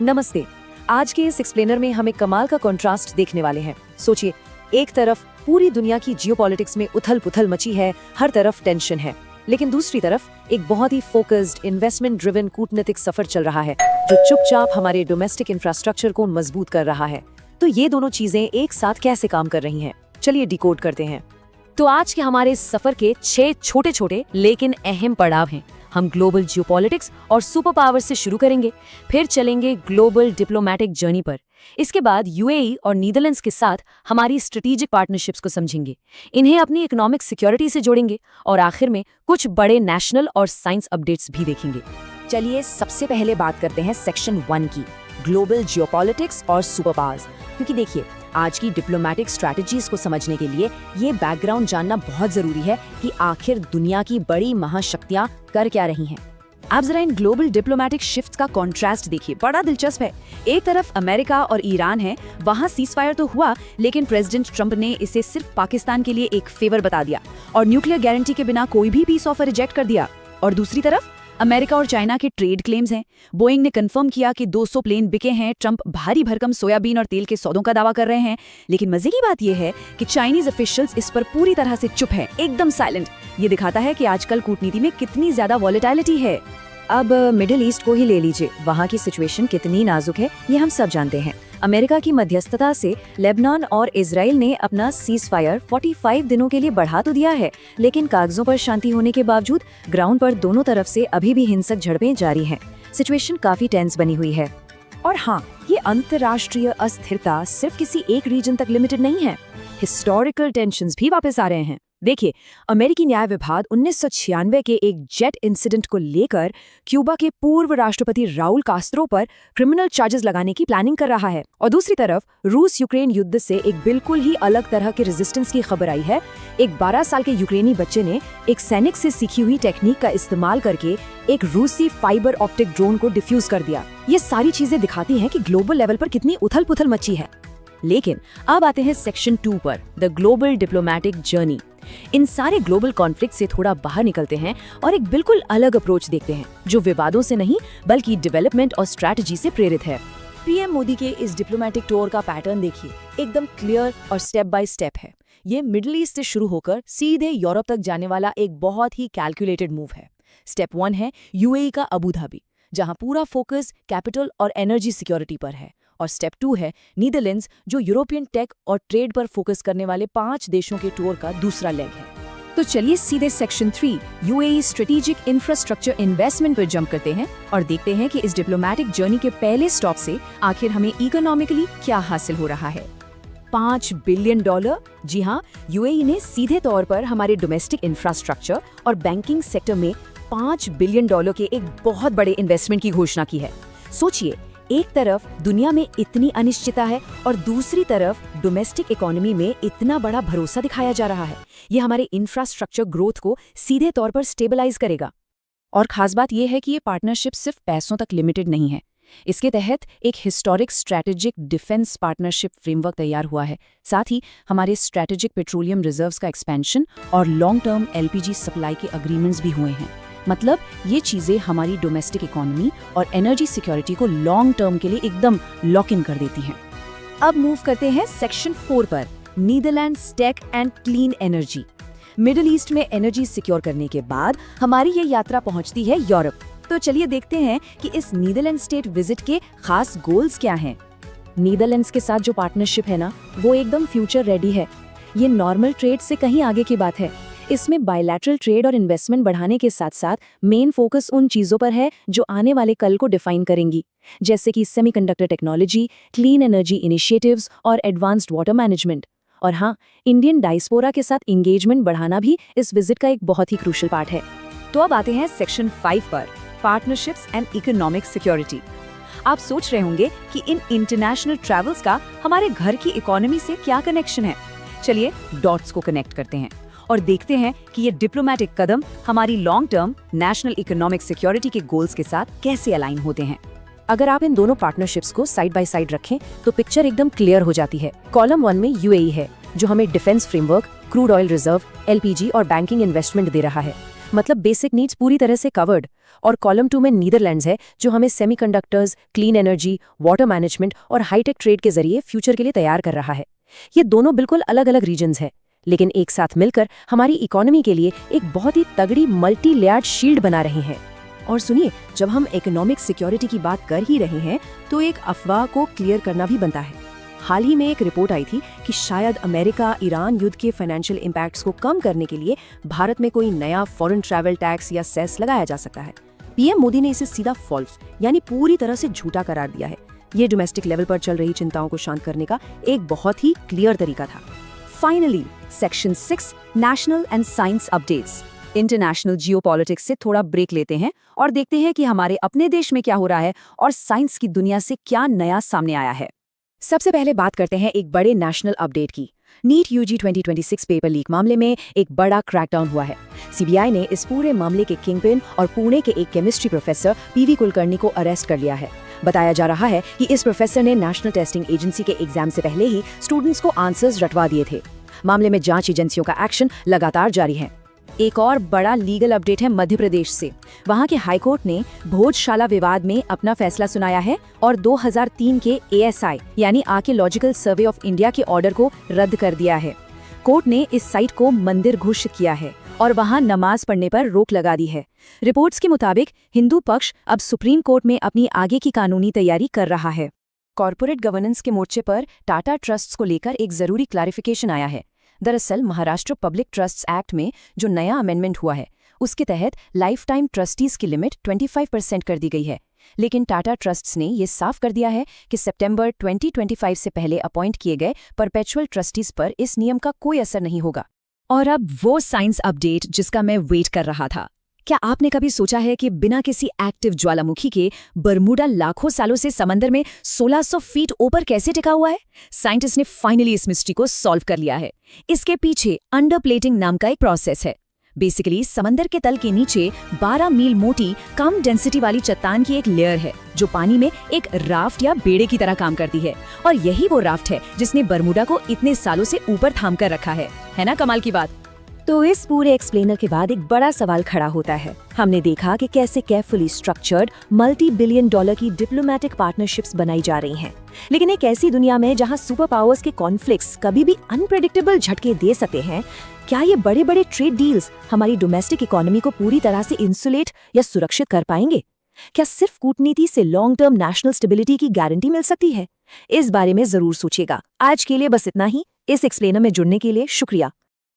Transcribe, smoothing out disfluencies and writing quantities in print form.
नमस्ते। आज के इस एक्सप्लेनर में हम एक कमाल का कॉन्ट्रास्ट देखने वाले हैं। सोचिए, एक तरफ पूरी दुनिया की जियोपॉलिटिक्स में उथल-पुथल मची है, हर तरफ टेंशन है, लेकिन दूसरी तरफ एक बहुत ही फोकस्ड, इन्वेस्टमेंट ड्रिवन कूटनीतिक सफर चल रहा है जो चुपचाप हमारे डोमेस्टिक इंफ्रास्ट्रक्चर को मजबूत कर रहा है। तो ये दोनों चीजें एक साथ कैसे काम कर रही हैं? चलिए डिकोड करते हैं। तो आज के हमारे इस सफर के 6 छोटे-छोटे लेकिन अहम पड़ाव हैं। हम ग्लोबल जियोपॉलिटिक्स और सुपर पावर से शुरू करेंगे, फिर चलेंगे ग्लोबल डिप्लोमैटिक जर्नी पर। इसके बाद यूएई और नीदरलैंड्स के साथ हमारी स्ट्रेटेजिक पार्टनरशिप्स को समझेंगे, इन्हें अपनी इकोनॉमिक सिक्योरिटी से जोड़ेंगे और आखिर में कुछ बड़े नेशनल और साइंस अपडेट्स भी देखेंगे। चलिए सबसे पहले बात करते हैं सेक्शन 1 की, ग्लोबल जियोपॉलिटिक्स और सुपर पावर्स। क्योंकि देखिए, आज की डिप्लोमैटिक स्ट्रैटेजीज को समझने के लिए ये बैकग्राउंड जानना बहुत जरूरी है कि आखिर दुनिया की बड़ी महाशक्तियां कर क्या रही हैं। आप जरा इन ग्लोबल डिप्लोमैटिक शिफ्ट्स का कॉन्ट्रास्ट देखिए, बड़ा दिलचस्प है। एक तरफ अमेरिका और ईरान है, वहां सीजफायर तो हुआ, लेकिन प्रेसिडेंट ट्रंप ने इसे सिर्फ पाकिस्तान के लिए एक फेवर बता दिया और न्यूक्लियर गारंटी के बिना कोई भी पीस ऑफर रिजेक्ट कर दिया। और दूसरी तरफ अमेरिका और चाइना के ट्रेड क्लेम्स हैं। बोइंग ने कंफर्म किया कि 200 प्लेन बिके हैं। ट्रंप भारी भरकम सोयाबीन और तेल के सौदों का दावा कर रहे हैं। लेकिन मजे की बात यह है कि चाइनीज ऑफिशियल्स इस पर पूरी तरह से चुप हैं, एकदम साइलेंट। ये दिखाता है कि आजकल कूटनीति में कितनी ज्यादा वॉलेटिलिटी है। अब मिडिल ईस्ट को ही ले लीजिए, वहाँ की सिचुएशन कितनी नाजुक है ये हम सब जानते हैं। अमेरिका की मध्यस्थता से लेबनान और इजराइल ने अपना सीजफायर 45 दिनों के लिए बढ़ा तो दिया है, लेकिन कागजों पर शांति होने के बावजूद ग्राउंड पर दोनों तरफ से अभी भी हिंसक झड़पें जारी हैं। सिचुएशन काफी टेंस बनी हुई है। और हाँ, ये अंतर्राष्ट्रीय अस्थिरता सिर्फ किसी एक रीजन तक लिमिटेड नहीं है, हिस्टोरिकल टेंशंस भी वापस आ रहे हैं। देखिए, अमेरिकी न्याय विभाग 1996 के एक जेट इंसिडेंट को लेकर क्यूबा के पूर्व राष्ट्रपति राउल कास्त्रो पर क्रिमिनल चार्जेस लगाने की प्लानिंग कर रहा है। और दूसरी तरफ रूस यूक्रेन युद्ध से एक बिल्कुल ही अलग तरह के रेजिस्टेंस की खबर आई है। एक 12 साल के यूक्रेनी बच्चे ने एक सैनिक से सीखी हुई टेक्निक का इस्तेमाल करके एक रूसी फाइबर ऑप्टिक ड्रोन को डिफ्यूज कर दिया। ये सारी चीजें दिखाती हैं कि ग्लोबल लेवल पर कितनी उथल पुथल मची है। लेकिन अब आते हैं सेक्शन 2 पर, द ग्लोबल डिप्लोमैटिक जर्नी। इन सारे ग्लोबल कॉन्फ्लिक्ट से थोड़ा बाहर निकलते हैं और एक बिल्कुल अलग अप्रोच देखते हैं जो विवादों से नहीं बल्कि डेवलपमेंट और स्ट्रैटेजी से प्रेरित है। पीएम मोदी के इस डिप्लोमैटिक टूर का पैटर्न देखिए, एकदम क्लियर और स्टेप बाय स्टेप है। ये मिडिल ईस्ट से शुरू होकर सीधे यूरोप तक जाने वाला एक बहुत ही कैलकुलेटेड मूव है। स्टेप 1 है यूएई का अबू धाबी, जहां पूरा फोकस कैपिटल और एनर्जी सिक्योरिटी पर है। और स्टेप 2 है नीदरलैंड्स, जो यूरोपियन टेक और ट्रेड पर फोकस करने वाले 5 देशों के टूर का दूसरा लेग है। तो चलिए सीधे section 3 UAE strategic infrastructure investment पर जंप करते हैं और देखते हैं कि इस डिप्लोमैटिक जर्नी के पहले स्टॉप से आखिर हमें इकोनॉमिकली क्या हासिल हो रहा है। $5 बिलियन। जी हाँ, यूएई ने सीधे तौर पर हमारे डोमेस्टिक इंफ्रास्ट्रक्चर और बैंकिंग सेक्टर में $5 बिलियन के एक बहुत बड़े इन्वेस्टमेंट की घोषणा की है। सोचिए, एक तरफ दुनिया में इतनी अनिश्चितता है और दूसरी तरफ डोमेस्टिक इकोनॉमी में इतना बड़ा भरोसा दिखाया जा रहा है। ये हमारे इंफ्रास्ट्रक्चर ग्रोथ को सीधे तौर पर स्टेबलाइज करेगा। और खास बात यह है कि ये पार्टनरशिप सिर्फ पैसों तक लिमिटेड नहीं है। इसके तहत एक historic strategic defence partnership framework तैयार हुआ है। साथ ही हमारे स्ट्रैटेजिक पेट्रोलियम रिजर्व्स का एक्सपेंशन और लॉन्ग टर्म एलपीजी सप्लाई के अग्रीमेंट्स भी हुए हैं। मतलब ये चीजें हमारी डोमेस्टिक इकोनॉमी और एनर्जी सिक्योरिटी को लॉन्ग टर्म के लिए एकदम लॉक इन कर देती हैं। अब मूव करते हैं सेक्शन 4 पर, Netherlands tech and clean energy. Middle east में एनर्जी सिक्योर करने के बाद हमारी ये यात्रा पहुंचती है यूरोप। तो चलिए देखते हैं कि इस नीदरलैंड स्टेट विजिट के खास गोल्स क्या हैं। नीदरलैंड्स के साथ जो पार्टनरशिप है ना, वो एकदम फ्यूचर रेडी है। ये नॉर्मल ट्रेड से कहीं आगे की बात है। इसमें बायलैटरल ट्रेड और इन्वेस्टमेंट बढ़ाने के साथ साथ मेन फोकस उन चीजों पर है जो आने वाले कल को डिफाइन करेंगी, जैसे कि semiconductor technology, clean energy initiatives और एडवांस्ड वाटर मैनेजमेंट। और हाँ, इंडियन डायस्पोरा के साथ एंगेजमेंट बढ़ाना भी इस विजिट का एक बहुत ही क्रूशियल पार्ट है। तो अब आते हैं सेक्शन 5 पर, पार्टनरशिप्स एंड इकोनॉमिक सिक्योरिटी। आप सोच रहे होंगे कि इन इंटरनेशनल ट्रैवल्स का हमारे घर की इकोनॉमी से क्या कनेक्शन है। चलिए डॉट्स को कनेक्ट करते हैं और देखते हैं कि ये डिप्लोमैटिक कदम हमारी long term national economic security के गोल्स के साथ कैसे अलाइन होते हैं। अगर आप इन दोनों पार्टनरशिप्स को साइड बाय साइड रखें तो पिक्चर एकदम क्लियर हो जाती है। कॉलम 1 में यूएई है, जो हमें defence framework, crude oil reserve, LPG और बैंकिंग इन्वेस्टमेंट दे रहा है। मतलब बेसिक नीड्स पूरी तरह से कवर्ड। और कॉलम 2 में नीदरलैंड्स है, जो हमें semiconductors, clean energy, water management और हाईटेक ट्रेड के जरिए फ्यूचर के लिए तैयार कर रहा है। ये दोनों बिल्कुल अलग अलग रीजन्स हैं, लेकिन एक साथ मिलकर हमारी इकोनॉमी के लिए एक बहुत ही तगड़ी मल्टी लेयर्ड शील्ड बना रहे हैं। और सुनिए, जब हम इकोनॉमिक सिक्योरिटी की बात कर ही रहे हैं तो एक अफवाह को क्लियर करना भी बनता है। हाल ही में एक रिपोर्ट आई थी कि शायद अमेरिका ईरान युद्ध के फाइनेंशियल इम्पैक्ट्स को कम करने के लिए भारत में कोई नया फॉरेन ट्रैवल टैक्स या सेस लगाया जा सकता है। पीएम मोदी ने इसे सीधा फॉल्स यानी पूरी तरह से झूठा करार दिया है। ये डोमेस्टिक लेवल पर चल रही चिंताओं को शांत करने का एक बहुत ही क्लियर तरीका था। Finally, section 6 national and science updates. International geopolitics से थोड़ा ब्रेक लेते हैं और देखते हैं कि हमारे अपने देश में क्या हो रहा है और साइंस की दुनिया से क्या नया सामने आया है। सबसे पहले बात करते हैं एक बड़े नेशनल अपडेट की। नीट यूजी 2026 पेपर लीक मामले में एक बड़ा क्रैकडाउन हुआ है। सीबीआई ने इस पूरे मामले के किंगपिन और पुणे के एक केमिस्ट्री प्रोफेसर पीवी कुलकर्णी को अरेस्ट कर लिया है। बताया जा रहा है कि इस प्रोफेसर ने नेशनल टेस्टिंग एजेंसी के एग्जाम से पहले ही स्टूडेंट्स को आंसर्स रटवा दिए थे। मामले में जांच एजेंसियों का एक्शन लगातार जारी है। एक और बड़ा लीगल अपडेट है मध्य प्रदेश से। वहां के हाईकोर्ट ने भोजशाला विवाद में अपना फैसला सुनाया है और 2003 के ASI यानी आर्कियोलॉजिकल सर्वे ऑफ इंडिया के ऑर्डर को रद्द कर दिया है। कोर्ट ने इस साइट को मंदिर घोषित किया है और वहां नमाज पढ़ने पर रोक लगा दी है। रिपोर्ट्स के मुताबिक हिंदू पक्ष अब सुप्रीम कोर्ट में अपनी आगे की कानूनी तैयारी कर रहा है। कॉर्पोरेट गवर्नेंस के मोर्चे पर टाटा ट्रस्ट्स को लेकर एक जरूरी क्लैरिफिकेशन आया है। दरअसल महाराष्ट्र पब्लिक ट्रस्ट्स एक्ट में जो नया अमेंडमेंट हुआ है उसके तहत लाइफ टाइम ट्रस्टीज की लिमिट 25% कर दी गई है। लेकिन टाटा ट्रस्ट्स ने ये साफ कर दिया है कि सितंबर 2025 से पहले अपॉइंट किए गए परपेचुअल ट्रस्टीज पर इस नियम का कोई असर नहीं होगा। और अब वो साइंस अपडेट जिसका मैं वेट कर रहा था। क्या आपने कभी सोचा है कि बिना किसी एक्टिव ज्वालामुखी के बरमूडा लाखों सालों से समंदर में 1600 फीट ऊपर कैसे टिका हुआ है? साइंटिस्ट ने फाइनली इस मिस्ट्री को सॉल्व कर लिया है। इसके पीछे अंडरप्लेटिंग नाम का एक प्रोसेस है। बेसिकली समंदर के तल के नीचे 12 मील मोटी कम डेंसिटी वाली चट्टान की एक लेयर है जो पानी में एक राफ्ट या बेड़े की तरह काम करती है। और यही वो राफ्ट है जिसने बरमूडा को इतने सालों से ऊपर थाम कर रखा है ना कमाल की बात। तो इस पूरे एक्सप्लेनर के बाद एक बड़ा सवाल खड़ा होता है। हमने देखा कि कैसे केयरफुली स्ट्रक्चर्ड $multi-billion की डिप्लोमेटिक पार्टनरशिप्स बनाई जा रही हैं। लेकिन एक ऐसी दुनिया में जहां सुपर पावर्स के कॉन्फ्लिक्ट्स कभी भी अनप्रेडिक्टेबल झटके दे सकते हैं, क्या ये बड़े बड़े ट्रेड डील्स हमारी डोमेस्टिक इकोनॉमी को पूरी तरह से इंसुलेट या सुरक्षित कर पाएंगे? क्या सिर्फ कूटनीति से लॉन्ग टर्म नेशनल स्टेबिलिटी की गारंटी मिल सकती है? इस बारे में जरूर सोचिएगा। आज के लिए बस इतना ही। इस एक्सप्लेनर में जुड़ने के लिए शुक्रिया।